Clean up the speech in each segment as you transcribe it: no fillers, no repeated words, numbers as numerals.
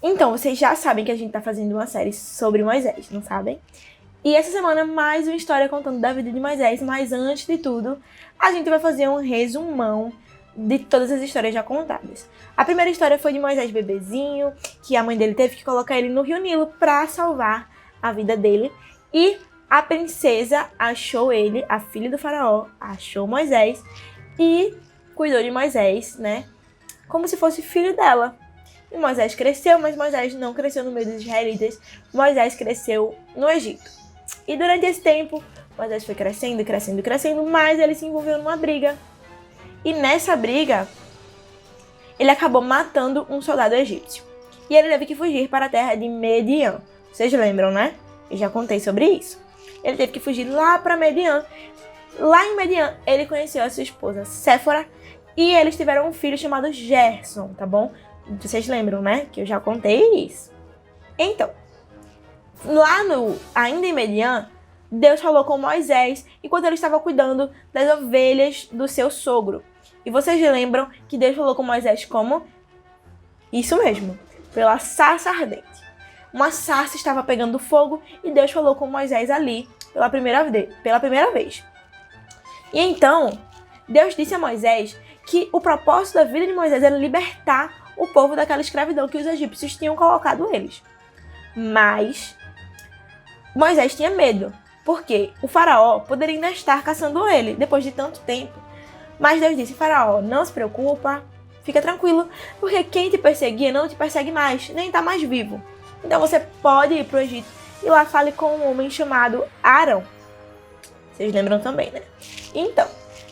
Então, vocês já sabem que a gente tá fazendo uma série sobre Moisés, não sabem? E essa semana mais uma história contando da vida de Moisés, mas antes de tudo, a gente vai fazer um resumão de todas as histórias já contadas. A primeira história foi de Moisés bebezinho, que a mãe dele teve que colocar ele no Rio Nilo pra salvar a vida dele. E a princesa achou ele, a filha do faraó, achou Moisés e cuidou de Moisés, né? Como se fosse filho dela. E Moisés cresceu, mas Moisés não cresceu no meio dos israelitas. Moisés cresceu no Egito. E durante esse tempo, Moisés foi crescendo, mas ele se envolveu numa briga. E nessa briga, ele acabou matando um soldado egípcio. E ele teve que fugir para a terra de Median. Vocês lembram, né? Eu já contei sobre isso. Ele teve que fugir lá para Median. Lá em Median, ele conheceu a sua esposa Séfora. E eles tiveram um filho chamado Gerson, tá bom? Vocês lembram, né? Que eu já contei isso. Então, ainda em Median, Deus falou com Moisés enquanto ele estava cuidando das ovelhas do seu sogro. E vocês lembram que Deus falou com Moisés como? Isso mesmo, pela sarça ardente. Uma sarça estava pegando fogo e Deus falou com Moisés ali pela primeira vez. E então, Deus disse a Moisés que o propósito da vida de Moisés era libertar o povo daquela escravidão que os egípcios tinham colocado eles. Mas Moisés tinha medo, porque o faraó poderia ainda estar caçando ele depois de tanto tempo. Mas Deus disse: faraó, não se preocupa, fica tranquilo, porque quem te perseguia não te persegue mais, nem está mais vivo. Então você pode ir para o Egito e lá fale com um homem chamado Arão. Vocês lembram também, né? Então,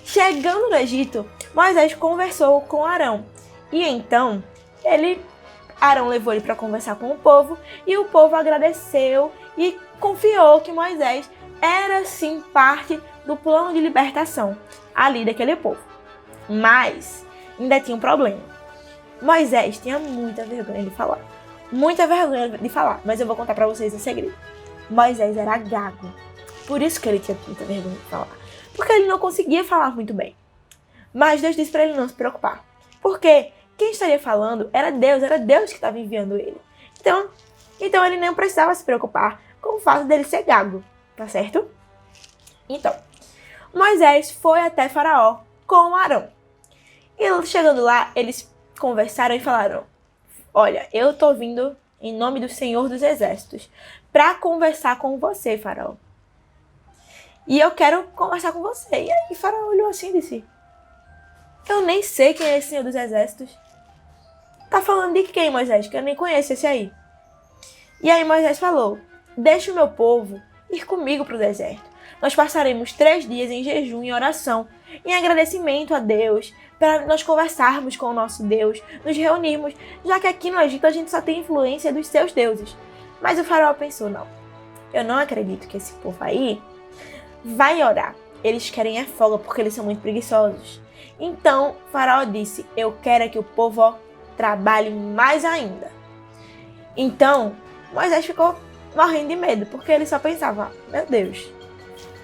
chegando no Egito, Moisés conversou com Arão. E então, Arão levou ele para conversar com o povo, e o povo agradeceu e confiou que Moisés era sim parte do plano de libertação ali daquele povo. Mas ainda tinha um problema. Moisés tinha muita vergonha de falar. Mas eu vou contar para vocês um segredo. Moisés era gago. Por isso que ele tinha muita vergonha de falar. Porque ele não conseguia falar muito bem. Mas Deus disse para ele não se preocupar. Porque quem estaria falando era Deus que estava enviando ele. Então ele não precisava se preocupar com o fato dele ser gago, tá certo? Então, Moisés foi até Faraó com Arão. E chegando lá, eles conversaram e falaram: olha, eu tô vindo em nome do Senhor dos Exércitos para conversar com você, Faraó. E eu quero conversar com você. E aí Faraó olhou assim e disse: eu nem sei quem é esse Senhor dos Exércitos. Tá falando de quem, Moisés? Que eu nem conheço esse aí. E aí Moisés falou: deixa o meu povo ir comigo para o deserto. Nós passaremos 3 dias em jejum e oração, em agradecimento a Deus, para nós conversarmos com o nosso Deus, nos reunirmos, já que aqui no Egito a gente só tem influência dos seus deuses. Mas o faraó pensou: não, eu não acredito que esse povo aí vai orar. Eles querem é folga porque eles são muito preguiçosos. Então o faraó disse: eu quero que o povo trabalhe mais ainda. Então Moisés ficou morrendo de medo, porque ele só pensava: meu Deus,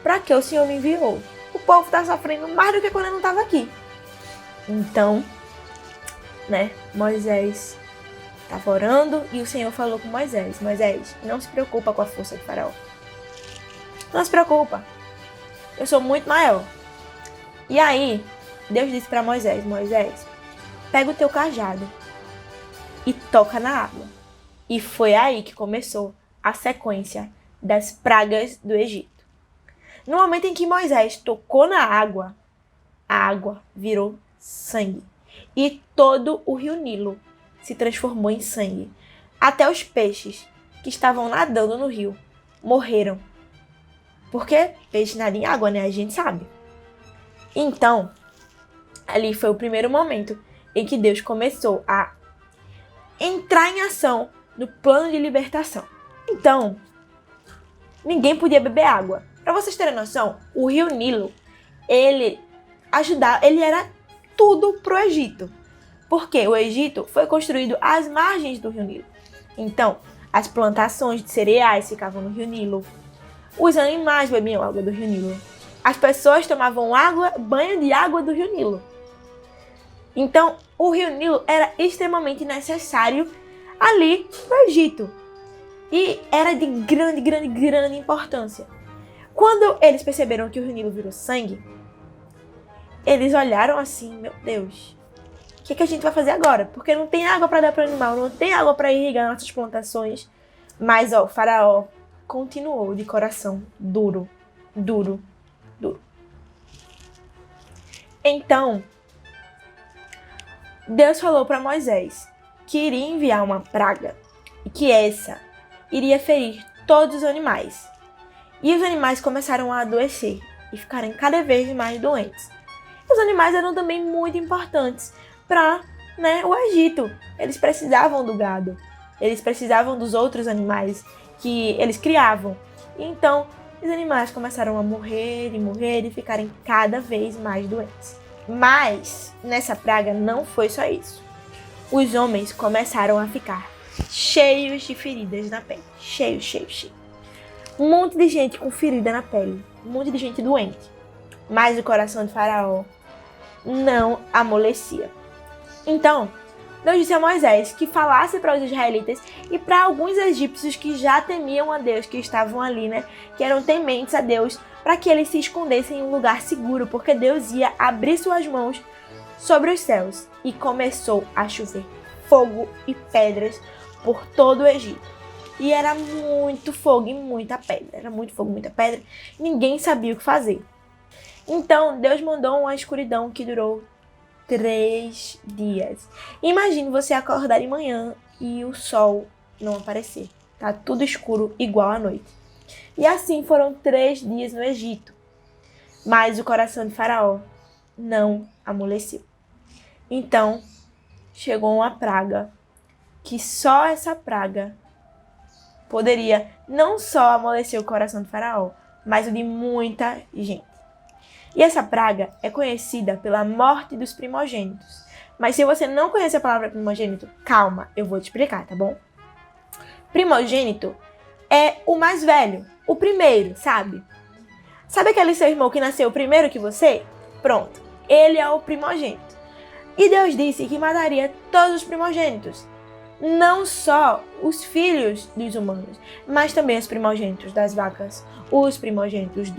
pra que o Senhor me enviou? O povo tá sofrendo mais do que quando eu não tava aqui. Então, né, Moisés estava orando e o Senhor falou com Moisés: Moisés, não se preocupa com a força do faraó. Não se preocupa. Eu sou muito maior. E aí, Deus disse para Moisés: Moisés, pega o teu cajado e toca na água. E foi aí que começou a sequência das pragas do Egito. No momento em que Moisés tocou na água, a água virou sangue. E todo o rio Nilo se transformou em sangue. Até os peixes que estavam nadando no rio morreram. Porque peixe nada em água, né? A gente sabe. Então, ali foi o primeiro momento em que Deus começou a entrar em ação no plano de libertação. Então, ninguém podia beber água. Para vocês terem noção, o rio Nilo, ele era tudo pro Egito. Porque o Egito foi construído às margens do rio Nilo. Então, as plantações de cereais ficavam no rio Nilo. Os animais bebiam água do rio Nilo. as pessoas tomavam banho de água do Rio Nilo. Então, o Rio Nilo era extremamente necessário ali no Egito. E era de grande importância. Quando eles perceberam que o Rio Nilo virou sangue, eles olharam assim, meu Deus, o que a gente vai fazer agora? Porque não tem água para dar para o animal, não tem água para irrigar nossas plantações. Mas, o faraó continuou de coração duro. Então, Deus falou para Moisés que iria enviar uma praga e que essa iria ferir todos os animais. E os animais começaram a adoecer e ficarem cada vez mais doentes. Os animais eram também muito importantes para, o Egito. Eles precisavam do gado, eles precisavam dos outros animais que eles criavam. Então, os animais começaram a morrer e ficarem cada vez mais doentes. Mas, nessa praga não foi só isso. Os homens começaram a ficar cheios de feridas na pele. Cheio. Um monte de gente com ferida na pele. Um monte de gente doente. Mas o coração de Faraó não amolecia. Então, Deus disse a Moisés que falasse para os israelitas e para alguns egípcios que já temiam a Deus, que estavam ali, que eram tementes a Deus, para que eles se escondessem em um lugar seguro, porque Deus ia abrir suas mãos sobre os céus. E começou a chover fogo e pedras por todo o Egito. E era muito fogo e muita pedra. Ninguém sabia o que fazer. Então, Deus mandou uma escuridão que durou 3 dias. Imagine você acordar de manhã e o sol não aparecer. Tá tudo escuro, igual à noite. E assim foram 3 dias no Egito. Mas o coração de Faraó não amoleceu. Então, chegou uma praga, que só essa praga poderia não só amolecer o coração de Faraó, mas o de muita gente. E essa praga é conhecida pela morte dos primogênitos. Mas se você não conhece a palavra primogênito, calma, eu vou te explicar, tá bom? Primogênito é o mais velho, o primeiro, sabe? Sabe aquele seu irmão que nasceu primeiro que você? Pronto, ele é o primogênito. E Deus disse que mataria todos os primogênitos. Não só os filhos dos humanos, mas também os primogênitos das vacas, os primogênitos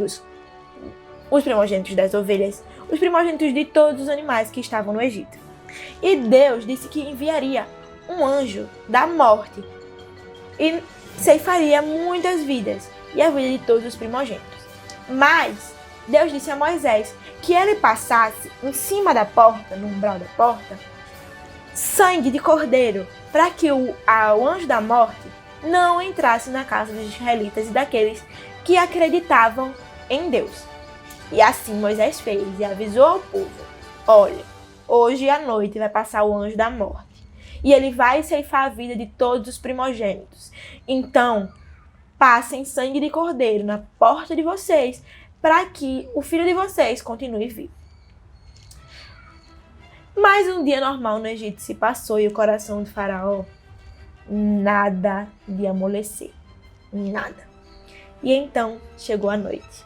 das ovelhas, os primogênitos de todos os animais que estavam no Egito. E Deus disse que enviaria um anjo da morte e ceifaria muitas vidas e a vida de todos os primogênitos. Mas Deus disse a Moisés que ele passasse em cima da porta, no umbral da porta, sangue de cordeiro, para que o anjo da morte não entrasse na casa dos israelitas e daqueles que acreditavam em Deus. E assim Moisés fez e avisou ao povo: olha, hoje à noite vai passar o anjo da morte e ele vai ceifar a vida de todos os primogênitos. Então, passem sangue de cordeiro na porta de vocês para que o filho de vocês continue vivo. Mas um dia normal no Egito se passou e o coração de Faraó nada de amolecer. Nada. E então chegou a noite.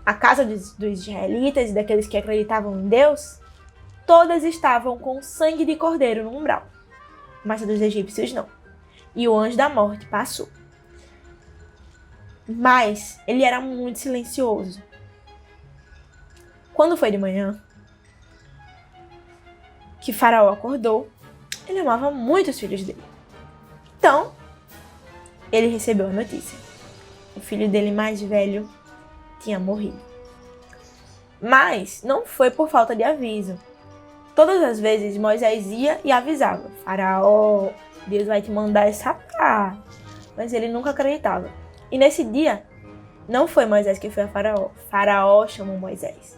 A casa dos israelitas e daqueles que acreditavam em Deus, todas estavam com sangue de cordeiro no umbral. Mas a dos egípcios não. E o anjo da morte passou. Mas ele era muito silencioso. Quando foi de manhã, que Faraó acordou, ele amava muito os filhos dele. Então, ele recebeu a notícia. O filho dele mais velho tinha morrido. Mas não foi por falta de aviso. Todas as vezes Moisés ia e avisava: Faraó, Deus vai te mandar essa praga. Mas ele nunca acreditava. E nesse dia, não foi Moisés que foi a Faraó. Faraó chamou Moisés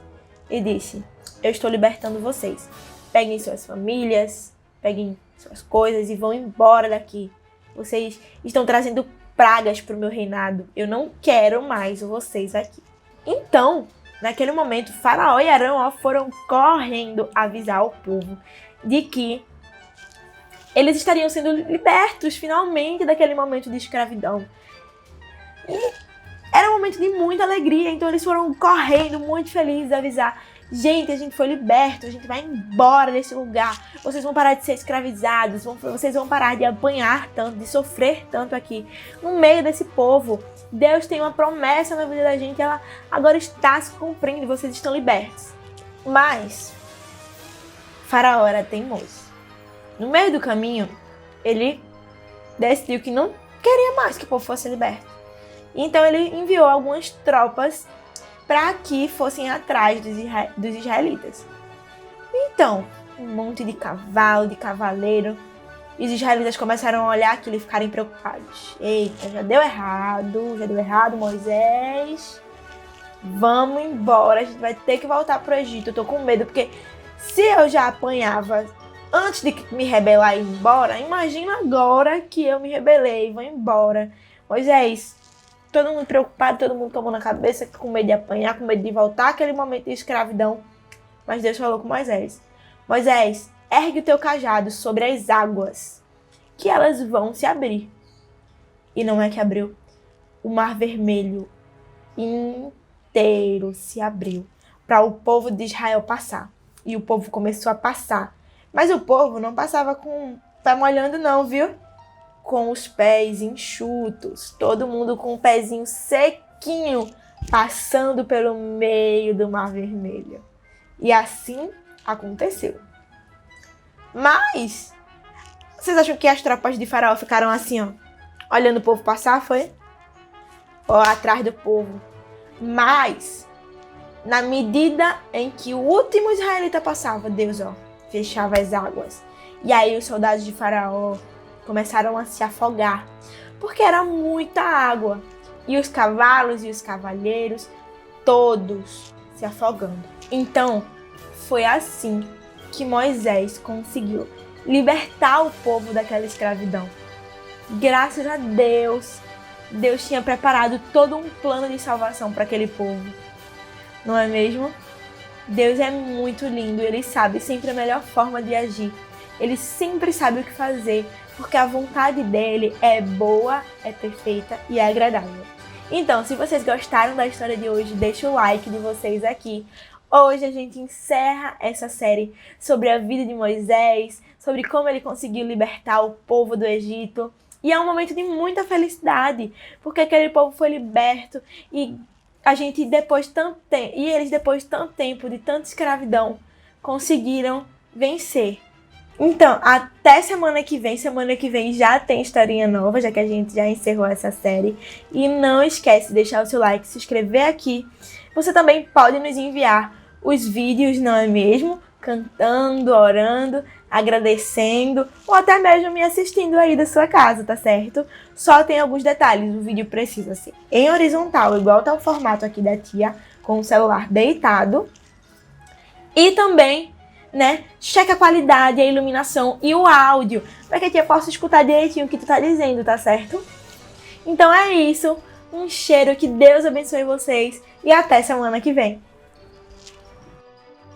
e disse: eu estou libertando vocês. Peguem suas famílias, peguem suas coisas e vão embora daqui. Vocês estão trazendo pragas para o meu reinado. Eu não quero mais vocês aqui. Então, naquele momento, Faraó e Arão foram correndo avisar o povo de que eles estariam sendo libertos finalmente daquele momento de escravidão. E Era um momento de muita alegria, então eles foram correndo, muito felizes, avisar: gente, a gente foi liberto, a gente vai embora desse lugar, vocês vão parar de ser escravizados, vocês vão parar de apanhar tanto, de sofrer tanto aqui, no meio desse povo. Deus tem uma promessa na vida da gente, ela agora está se cumprindo, vocês estão libertos. Mas Faraó era teimoso. No meio do caminho, ele decidiu que não queria mais que o povo fosse liberto. Então ele enviou algumas tropas para que fossem atrás dos israelitas. Então, um monte de cavalo, de cavaleiro. E os israelitas começaram a olhar aquilo e ficarem preocupados. Eita, já deu errado, Moisés. Vamos embora, a gente vai ter que voltar pro Egito. Eu tô com medo, porque se eu já apanhava antes de me rebelar e ir embora, imagina agora que eu me rebelei e vou embora. Moisés, todo mundo preocupado, todo mundo com a mão na cabeça, com medo de apanhar, com medo de voltar àquele momento de escravidão. Mas Deus falou com Moisés: Moisés, ergue o teu cajado sobre as águas, que elas vão se abrir. E não é que abriu. O Mar Vermelho inteiro se abriu para o povo de Israel passar. E o povo começou a passar. Mas o povo não passava com o pé molhando não, viu? Com os pés enxutos. Todo mundo com o pezinho sequinho, passando pelo meio do Mar Vermelho. E assim aconteceu. Mas vocês acham que as tropas de Faraó ficaram assim, ó, olhando o povo passar, foi? Ó, atrás do povo. Mas na medida em que o último israelita passava, Deus, ó, fechava as águas. E aí os soldados de Faraó começaram a se afogar, porque era muita água. E os cavalos e os cavalheiros, todos se afogando. Então, foi assim que Moisés conseguiu libertar o povo daquela escravidão. Graças a Deus, Deus tinha preparado todo um plano de salvação para aquele povo. Não é mesmo? Deus é muito lindo, Ele sabe sempre a melhor forma de agir. Ele sempre sabe o que fazer, porque a vontade dEle é boa, é perfeita e é agradável. Então, se vocês gostaram da história de hoje, deixa o like de vocês aqui. Hoje a gente encerra essa série sobre a vida de Moisés, sobre como ele conseguiu libertar o povo do Egito. E é um momento de muita felicidade, porque aquele povo foi liberto e eles depois de tanto tempo, de tanta escravidão, conseguiram vencer. Então, até semana que vem já tem historinha nova, já que a gente já encerrou essa série. E não esquece de deixar o seu like, se inscrever aqui. Você também pode nos enviar os vídeos, não é mesmo? Cantando, orando, agradecendo, ou até mesmo me assistindo aí da sua casa, tá certo? Só tem alguns detalhes, o vídeo precisa ser em horizontal, igual tá o formato aqui da tia, com o celular deitado. E também, né, checa a qualidade, a iluminação e o áudio, para que a tia possa escutar direitinho o que tu tá dizendo, tá certo? Então é isso, um cheiro, que Deus abençoe vocês e até semana que vem.